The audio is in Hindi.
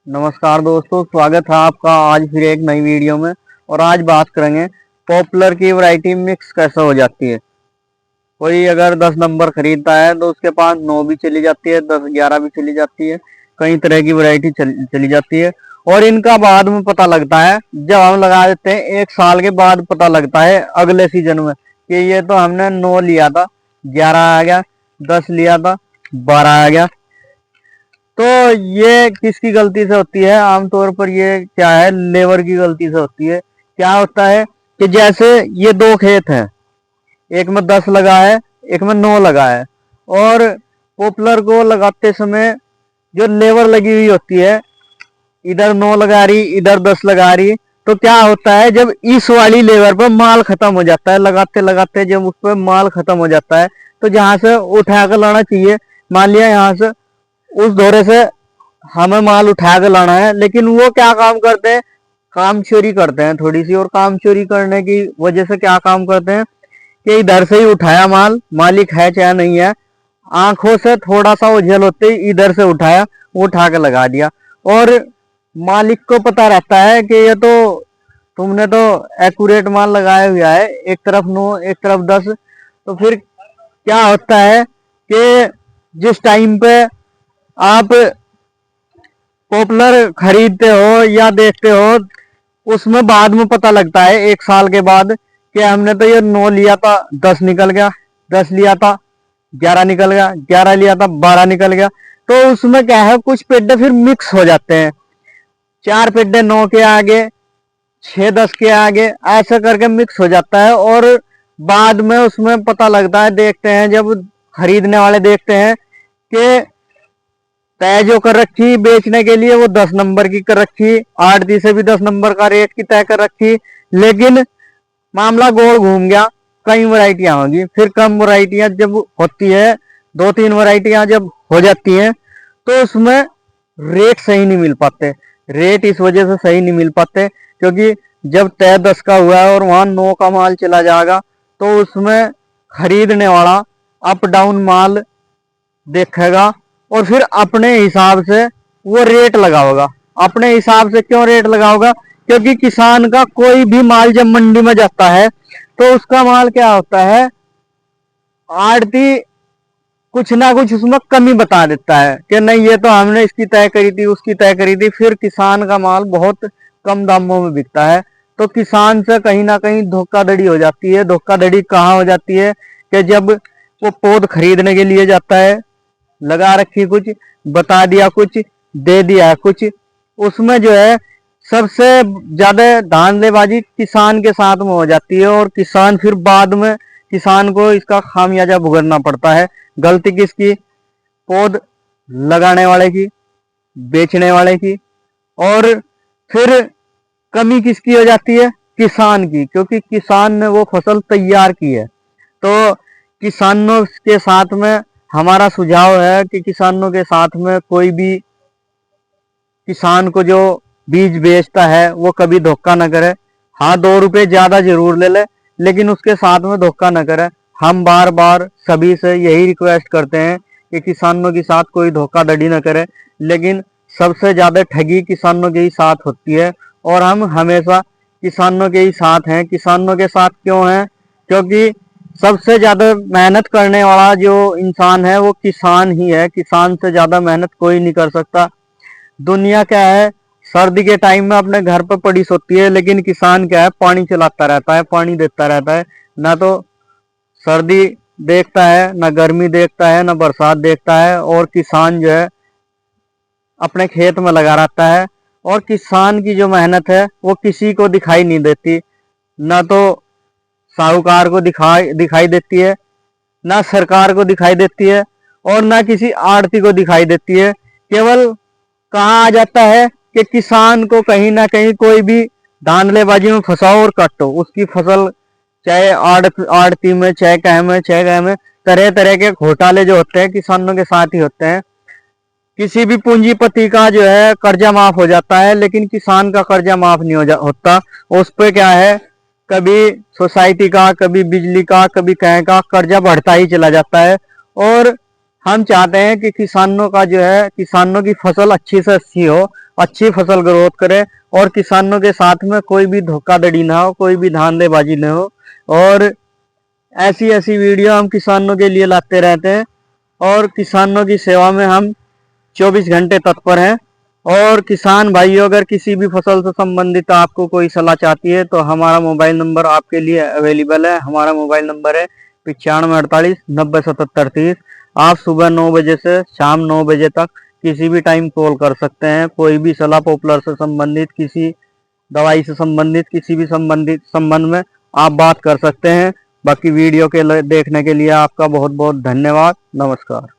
नमस्कार दोस्तों, स्वागत है आपका आज फिर एक नई वीडियो में। और आज बात करेंगे पॉपुलर की वैरायटी मिक्स कैसे हो जाती है। कोई अगर 10 नंबर खरीदता है तो उसके पास 9 भी चली जाती है, 10 11 भी चली जाती है, कई तरह की वैरायटी चली जाती है। और इनका बाद में पता लगता है, जब हम लगा देते हैं 1 साल के बाद पता लगता है अगले सीजन में कि ये तो हमने 9 लिया था, 11 आ गया, 10 लिया था, 12 आ गया। तो ये किसकी गलती से होती है? आमतौर पर ये क्या है, लेबर की गलती से होती है। क्या होता है कि जैसे ये 2 खेत हैं, एक में 10 लगा है, एक में 9 लगा है। और पॉपुलर को लगाते समय जो लेबर लगी हुई होती है, इधर 9 लगा रही, इधर 10 लगा रही, तो क्या होता है जब इस वाली लेबर पर माल खत्म हो जाता है, लगाते लगाते जब उस पर माल खत्म हो जाता है, तो जहां से उठा कर लाना चाहिए, मान लिया यहाँ से उस दौरे से हमें माल उठा के लाना है, लेकिन वो क्या काम करते हैं, काम चोरी करते हैं थोड़ी सी। और काम चोरी करने की वजह से क्या काम करते हैं कि इधर से ही उठाया माल, मालिक है चाहे नहीं है, आंखों से थोड़ा सा ओझल होते ही इधर से उठाया, उठा के लगा दिया। और मालिक को पता रहता है कि ये तो तुमने तो एक्यूरेट माल लगाया हुआ है, एक तरफ 9 एक तरफ 10। तो फिर क्या होता है कि जिस टाइम पे आप पॉपुलर खरीदते हो या देखते हो, उसमें बाद में पता लगता है 1 साल के बाद कि हमने तो ये 9 लिया था, 10 निकल गया, 10 लिया था, 11 निकल गया, 11 लिया था, 12 निकल गया। तो उसमें क्या है, कुछ पेड्डे फिर मिक्स हो जाते हैं, 4 पेड्डे 9 के आगे, 6 10 के आगे, ऐसा करके मिक्स हो जाता है। और बाद में उसमें पता लगता है, देखते हैं जब खरीदने वाले देखते हैं कि तय जो कर रखी बेचने के लिए वो 10 नंबर की कर रखी, आड़ती से भी 10 नंबर का रेट की तय कर रखी, लेकिन मामला गोल घूम गया, कई वैरायटियां होंगी। फिर कम वैरायटियां जब होती है, 2 3 वैरायटियां जब हो जाती हैं, तो उसमें रेट सही नहीं मिल पाते। रेट इस वजह से सही नहीं मिल पाते क्योंकि जब तय 10 का हुआ है और वहां 9 का माल चला जाएगा, तो उसमें खरीदने वाला अप डाउन माल देखेगा और फिर अपने हिसाब से वो रेट लगाओगा। अपने हिसाब से क्यों रेट लगाओगा? क्योंकि किसान का कोई भी माल जब मंडी में जाता है तो उसका माल क्या होता है, आड़ती कुछ ना कुछ उसमें कमी बता देता है कि नहीं ये तो हमने इसकी तय करी थी, उसकी तय करी थी, फिर किसान का माल बहुत कम दामों में बिकता है। तो किसान से कहीं ना कहीं धोखाधड़ी हो जाती है। धोखाधड़ी कहाँ हो जाती है कि जब वो पौध खरीदने के लिए जाता है, लगा रखी कुछ, बता दिया कुछ, दे दिया कुछ, उसमें जो है सबसे ज्यादा धांधलेबाजी किसान के साथ में हो जाती है। और किसान फिर बाद में किसान को इसका खामियाजा भुगतना पड़ता है। गलती किसकी? पौध लगाने वाले की, बेचने वाले की। और फिर कमी किसकी हो जाती है? किसान की, क्योंकि किसान ने वो फसल तैयार की है। तो किसानों के साथ में हमारा सुझाव है कि किसानों के साथ में कोई भी किसान को जो बीज बेचता है वो कभी धोखा न करे। हाँ, 2 रुपए ज्यादा जरूर ले ले, लेकिन उसके साथ में धोखा न करे। हम बार बार सभी से यही रिक्वेस्ट करते हैं कि किसानों के साथ कोई धोखाधड़ी न करे, लेकिन सबसे ज्यादा ठगी किसानों के ही साथ होती है। और हम हमेशा किसानों के ही साथ हैं। किसानों के साथ क्यों हैं? क्योंकि सबसे ज्यादा मेहनत करने वाला जो इंसान है वो किसान ही है। किसान से ज्यादा मेहनत कोई नहीं कर सकता। दुनिया क्या है, सर्दी के टाइम में अपने घर पर पड़ी सोती है, लेकिन किसान क्या है, पानी चलाता रहता है, पानी देता रहता है। ना तो सर्दी देखता है, ना गर्मी देखता है, ना बरसात देखता है। और किसान जो है अपने खेत में लगा रहता है। और किसान की जो मेहनत है वो किसी को दिखाई नहीं देती, ना तो साहूकार को दिखाई दिखाई देती है, ना सरकार को दिखाई देती है, और ना किसी आड़ती को दिखाई देती है। केवल कहाँ आ जाता है कि किसान को कहीं ना कहीं कोई भी धांधलेबाजी में फंसाओ और काटो उसकी फसल, चाहे आड़ती में, चाहे कह में तरह तरह के घोटाले जो होते हैं किसानों के साथ ही होते हैं। किसी भी पूंजीपति का जो है कर्जा माफ हो जाता है, लेकिन किसान का कर्जा माफ नहीं होता। उस पे क्या है, कभी सोसाइटी का, कभी बिजली का, कभी कहीं का कर्जा बढ़ता ही चला जाता है। और हम चाहते हैं कि किसानों का जो है, किसानों की फसल अच्छी से अच्छी हो, अच्छी फसल ग्रोथ करे और किसानों के साथ में कोई भी धोखाधड़ी ना हो, कोई भी धांधलेबाजी ना हो। और ऐसी ऐसी वीडियो हम किसानों के लिए लाते रहते हैं और किसानों की सेवा में हम 24 घंटे तत्पर हैं। और किसान भाइयों, अगर किसी भी फसल से संबंधित आपको कोई सलाह चाहती है तो हमारा मोबाइल नंबर आपके लिए अवेलेबल है। हमारा मोबाइल नंबर है 9548907730। आप सुबह 9 बजे से शाम 9 बजे तक किसी भी टाइम कॉल कर सकते हैं। कोई भी सलाह पॉपुलर से संबंधित, किसी दवाई से संबंधित, किसी भी संबंध में आप बात कर सकते हैं। बाकी वीडियो के देखने के लिए आपका बहुत बहुत धन्यवाद। नमस्कार।